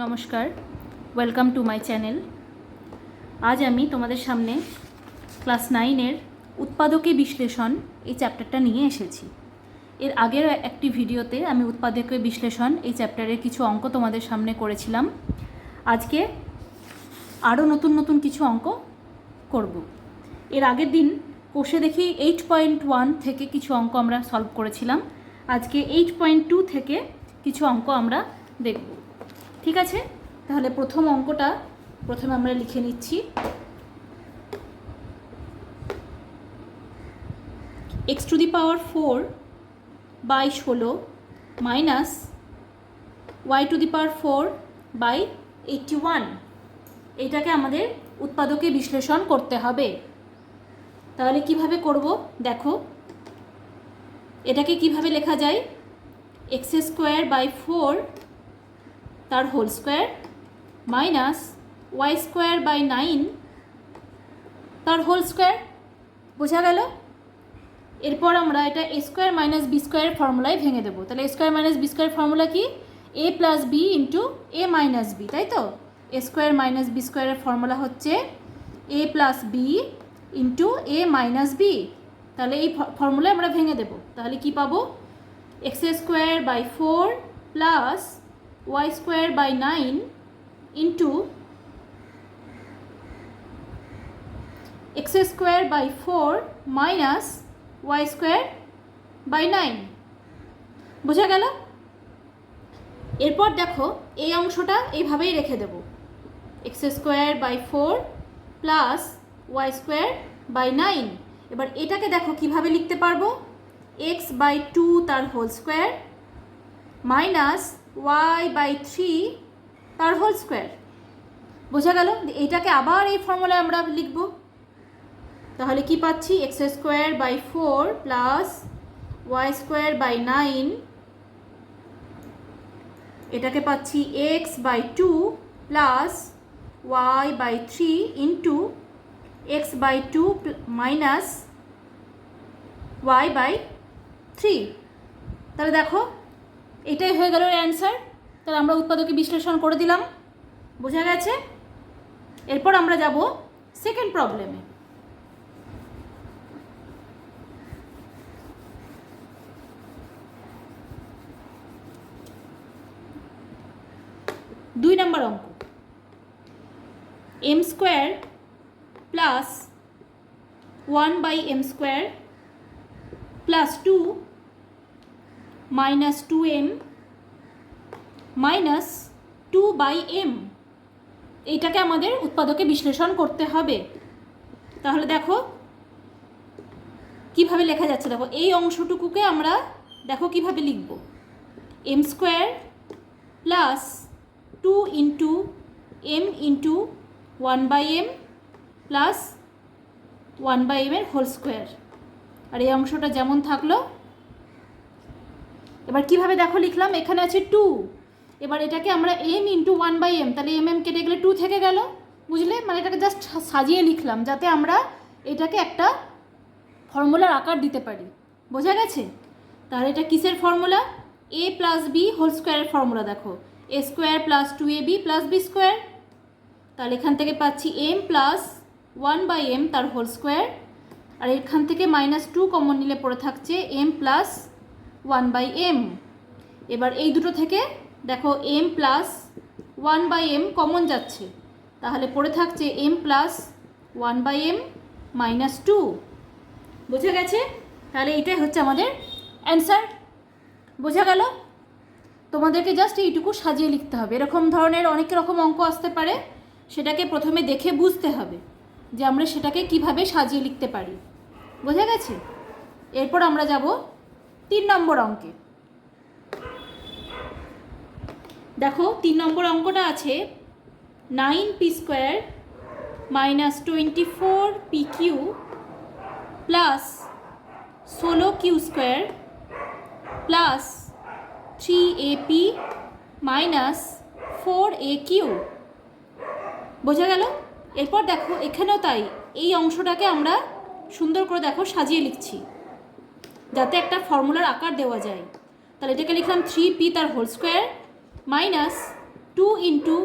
নমস্কার, welcome to my channel. আজ আমি তোমাদের সামনে ক্লাস 9-এর উৎপাদকে বিশ্লেষণ এই চ্যাপ্টারটা নিয়ে এসেছি। এর আগের একটি ভিডিওতে আমি উৎপাদকে বিশ্লেষণ এই চ্যাপ্টারের কিছু অঙ্ক তোমাদের সামনে করেছিলাম। আজকে আরও নতুন নতুন কিছু অঙ্ক করব। এর আগের দিন কোষে দেখি 8.1 থেকে কিছু অঙ্ক আমরা সলভ করেছিলাম। আজকে 8.2 থেকে কিছু অঙ্ক আমরা দেখব। ঠিক আছে, তাহলে প্রথম অঙ্কটা প্রথমে আমরা লিখে নিচ্ছি। x to the power 4 by 16 minus y to the power 4 by 81, এটাকে আমাদের উৎপাদকে বিশ্লেষণ করতে হবে। তাহলে কিভাবে করব দেখো, এটাকে কিভাবে লেখা যায়? x স্কোয়ার বাই 4 তার whole square minus y square by 9 তার হোল স্কোয়ার। বোঝা গেল? এরপর আমরা এটা a স্কোয়ার মাইনাস বি স্কোয়ারের ফর্মুলায় ভেঙে দেবো। তাহলে a স্কোয়ার মাইনাস বি স্কোয়ারের ফর্মুলা কি? a plus b into a minus b, তাই তো? a স্কোয়ার মাইনাস বি স্কোয়ারের ফর্মুলা হচ্ছে a plus b into a minus b. তাহলে এই ফর্মুলায় আমরা ভেঙে দেবো। তাহলে কি পাবো? X square by 4 plus y square by 9 into x square by 4 minus y square by 9। বোঝা গেল? এরপর দেখো এই অংশটা এইভাবেই রেখে দেব, x square by 4 plus y square by 9। এবার এটাকে দেখো কিভাবে লিখতে পারবো? x বাই 2 তার whole square minus y by 3 তার হোল স্কোয়ার। বোঝা গেল? এইটাকে আবার এই ফর্মুলায় আমরা লিখব। তাহলে কি পাচ্ছি? X square by 4 plus y square by 9, এটাকে পাচ্ছি x by 2 plus y by 3 into x by 2 minus y by 3। তাহলে দেখো এটাই হয়ে গেল অ্যান্সার। তাহলে আমরা উৎপাদকে বিশ্লেষণ করে দিলাম। বোঝা গেছে? এরপর আমরা যাব সেকেন্ড প্রবলেমে। দুই নম্বর অঙ্ক, m square plus 1 by m square plus 2 minus 2m minus 2 by m, এইটাকে আমাদের উৎপাদকে বিশ্লেষণ করতে হবে। তাহলে দেখো কিভাবে লেখা যাচ্ছে। দেখো এই অংশটুকুকে আমরা দেখো কিভাবে লিখব, m square plus 2 into m into 1 by m plus 1 by m এর হোল স্কোয়ার। আর এই অংশটা যেমন থাকলো। এবার কিভাবে দেখো লিখলাম, এখানে আছে 2, এবার এটাকে আমরা m ইন্টু 1 বাই এম, তাহলে এম কেটে গেলে 2 থেকে গেল। বুঝলে? মানে এটাকে জাস্ট সাজিয়ে লিখলাম যাতে আমরা এটাকে একটা ফর্মুলার আকার দিতে পারি। বোঝা গেছে? তাহলে এটা কিসের formula? a plus b whole স্কোয়ারের ফর্মুলা। দেখো a square plus 2ab plus b square. তাহলে এখান থেকে পাচ্ছি m প্লাস 1 বাই এম তার হোল স্কোয়ার, আর এখান থেকে মাইনাস 2 কমন নিলে পড়ে থাকছে m প্লাস 1 বাই এম। এবার এই দুটো থেকে দেখো m plus 1 by m common যাচ্ছে, তাহলে পড়ে থাকছে m plus 1 by m minus 2। বোঝা গেছে? তাহলে এটাই হচ্ছে আমাদের অ্যান্সার। বোঝা গেল? তোমাদেরকে জাস্ট এইটুকু সাজিয়ে লিখতে হবে। এরকম ধরনের অনেক রকম অঙ্ক আসতে পারে, সেটাকে প্রথমে দেখে বুঝতে হবে যে আমরা সেটাকে কিভাবে সাজিয়ে লিখতে পারি। বোঝা গেছে? এরপর আমরা যাব 3 নম্বর অঙ্কে। দেখো 3 নম্বর অঙ্কটা আছে 9p square minus 24pq plus 16q square plus 3ap minus 4aq। বোঝা গেল? এরপর দেখো এখানেও তাই, এই অংশটাকে আমরা সুন্দর করে দেখো সাজিয়ে লিখছি যাতে একটা ফর্মুলার আকার দেওয়া যায়। তাহলে এটাকে লিখলাম 3p তার whole square minus two into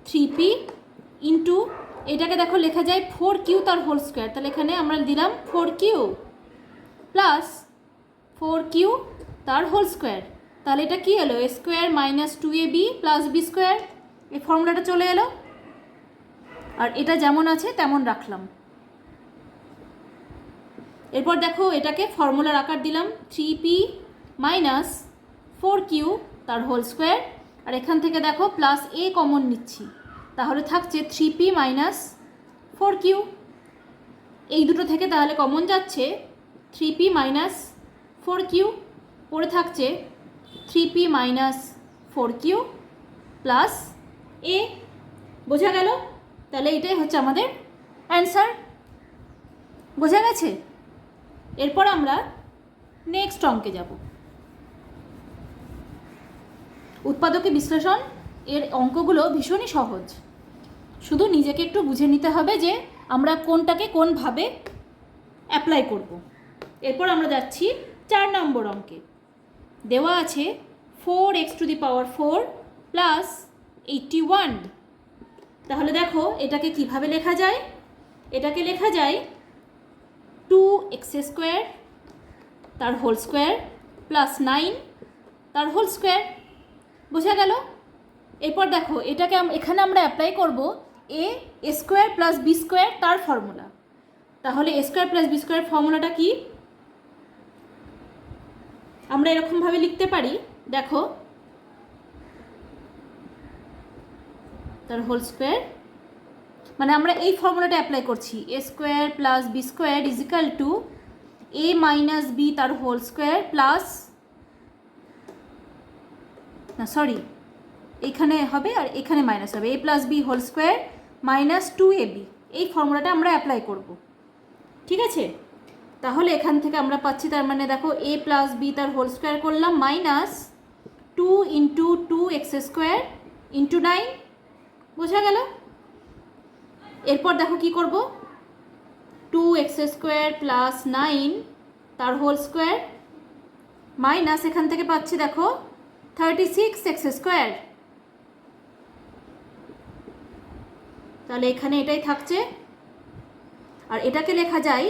three p into এটাকে দেখো লেখা যায় 4q তার হোল স্কোয়ার, তাহলে এখানে আমরা দিলাম 4q প্লাস 4q তার হোল স্কোয়ার, তাহলে এটা কী এলো? A square minus 2ab plus b square, এই ফর্মুলাটা চলে এলো। আর এটা যেমন আছে তেমন রাখলাম। এরপর দেখো এটাকে ফর্মুলার আকার দিলাম 3p মাইনাস 4q তার হোল স্কোয়ার, আর এখান থেকে দেখো প্লাস a কমন নিচ্ছি, তাহলে থাকছে 3p মাইনাস 4q। এই দুটো থেকে তাহলে কমন যাচ্ছে 3p মাইনাস 4q, পড়ে থাকছে 3p minus 4q plus a। বোঝা গেল? তাহলে এটাই হচ্ছে আমাদের অ্যান্সার। বোঝা গেছে? এরপর আমরা নেক্সট অঙ্কে যাব। উৎপাদকে বিশ্লেষণ এর অঙ্কগুলো ভীষণই সহজ, শুধু নিজেকে একটু বুঝে নিতে হবে যে আমরা কোনটাকে কোনভাবে অ্যাপ্লাই করব। এরপর আমরা যাচ্ছি 4 নম্বর অঙ্কে। দেওয়া আছে 4x⁴ প্লাস 81। তাহলে দেখো এটাকে কিভাবে লেখা যায়? এটাকে লেখা যায় 2x² তার হোল স্কোয়ার প্লাস 9 তার হোল স্কোয়ার। বোঝা গেল? এরপর দেখো এটাকে এখানে আমরা অ্যাপ্লাই করব a square plus b square তার ফর্মুলা। তাহলে a square plus b square ফর্মুলাটা কি? আমরা এরকমভাবে লিখতে পারি, দেখো তার হোল স্কোয়ার, মানে আমরা এই ফর্মুলাটা অ্যাপ্লাই করছি, a square plus b square is equal to a minus b তার হোল স্কোয়ার প্লাস, না সরি এইখানে হবে আর এখানে মাইনাস হবে, a plus b whole square minus 2ab। এই ফর্মুলাটা আমরা অ্যাপ্লাই করব। ঠিক আছে? তাহলে এখান থেকে আমরা পাচ্ছি, তার মানে দেখো a প্লাস বি তার হোল স্কোয়ার করলাম মাইনাস 2 ইন্টু 2x² ইন্টু 9। বোঝা গেল? এরপর দেখো কি করব, 2x² প্লাস 9 তার হোল স্কোয়ার মাইনাস এখান থেকে পাচ্ছি দেখো 36x²। তাহলে এখানে এটাই থাকছে, আর এটাকে লেখা যায়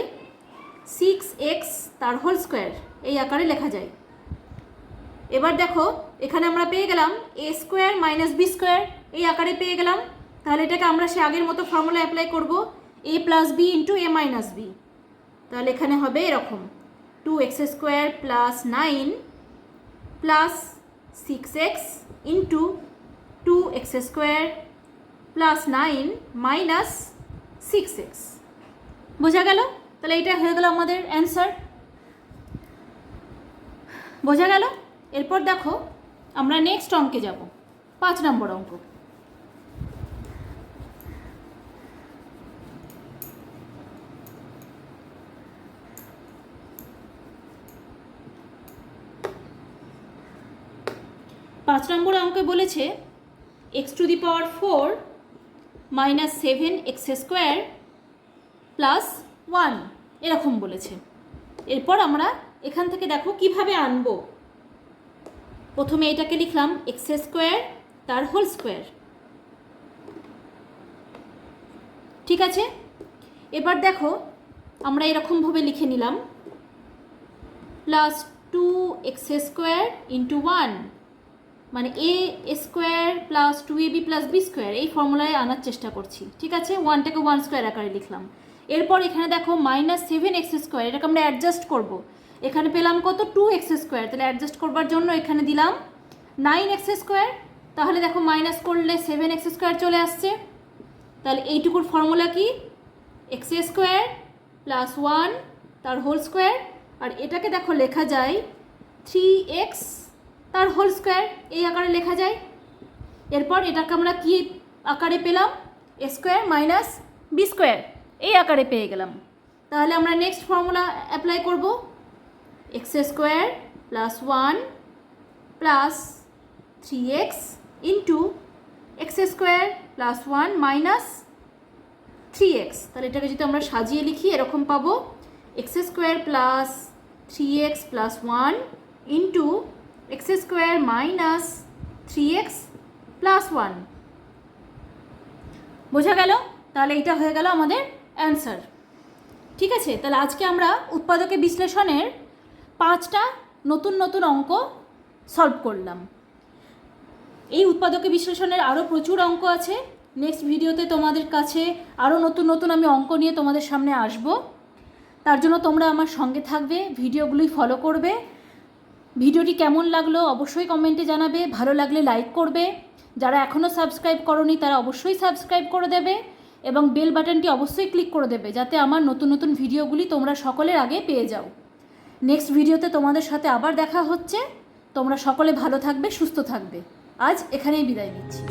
6x তার হোল স্কোয়ার, এই আকারে লেখা যায়। এবার দেখো এখানে আমরা পেয়ে গেলাম a square minus b square, এই আকারে পেয়ে গেলাম। তাহলে এটাকে আমরা সে আগের মতো ফর্মুলা অ্যাপ্লাই করব, a plus b into a minus b. তাহলে এখানে হবে এরকম 2x² plus 9 plus 6x into 2x² plus 9 minus 6x। বোঝা গেল? তাহলে এটা হয়ে গেল আমাদের অ্যান্সার। বোঝা গেল? এরপর দেখো আমরা নেক্সট অঙ্কে যাব, 5 নম্বর অঙ্ক। পাঁচ নম্বর অঙ্কে বলেছে x⁴ মাইনাস 7x² প্লাস 1 এরকম বলেছে। এরপর আমরা এখান থেকে দেখো কিভাবে আনবো। প্রথমে এটাকে লিখলাম x² তার হোল স্কোয়ার। ঠিক আছে? এবার দেখো আমরা এরকমভাবে লিখে নিলাম প্লাস 2x² ইন্টু 1, মানে a square plus 2ab plus b square, এই ফর্মুলায় আনার চেষ্টা করছি। ঠিক আছে? 1টাকে 1 স্কোয়ার আকারে লিখলাম। এরপর এখানে দেখো মাইনাস 7x², এটাকে আমরা অ্যাডজাস্ট করব। এখানে পেলাম কত? 2x², তাহলে অ্যাডজাস্ট করবার জন্য এখানে দিলাম 9x²। তাহলে দেখো মাইনাস করলে 7x² চলে আসছে। তাহলে এইটুকুর ফর্মুলা কি? x² প্লাস 1 তার হোল স্কোয়ার, আর এটাকে দেখো লেখা যায় 3x তার হোল স্কোয়ার, এই আকারে লেখা যায়। এরপর এটাকে আমরা কি আকারে পেলাম? a square minus b square, এই আকারে পেয়ে গেলাম। তাহলে আমরা নেক্সট ফর্মুলা অ্যাপ্লাই করব, x² plus 1 plus 3x into x² plus 1 minus 3x। তাহলে এটাকে যদি আমরা সাজিয়ে লিখি এরকম পাবো x² plus 3x plus 1 into x² minus 3x +1। বোঝা গেল? তাহলে এটা হয়ে গেল আমাদের অ্যান্সার। ঠিক আছে, তাহলে আজকে আমরা উৎপাদকে বিশ্লেষণের 5টা নতুন নতুন অঙ্ক সলভ করলাম। এই উৎপাদকে বিশ্লেষণের আরও প্রচুর অঙ্ক আছে। নেক্সট ভিডিওতে তোমাদের কাছে আরও নতুন নতুন আমি অঙ্ক নিয়ে তোমাদের সামনে আসব। তার জন্য তোমরা আমার সঙ্গে থাকবে, ভিডিওগুলি ফলো করবে। ভিডিওটি কেমন লাগলো অবশ্যই কমেন্টে জানাবে, ভালো লাগলে লাইক করবে, যারা এখনও সাবস্ক্রাইব করোনি তারা অবশ্যই সাবস্ক্রাইব করে দেবে এবং বেল বাটনটি অবশ্যই ক্লিক করে দেবে, যাতে আমার নতুন নতুন ভিডিওগুলি তোমরা সকলের আগে পেয়ে যাও। নেক্সট ভিডিওতে তোমাদের সাথে আবার দেখা হচ্ছে। তোমরা সকলে ভালো থাকবে, সুস্থ থাকবে। আজ এখানেই বিদায় নিচ্ছি।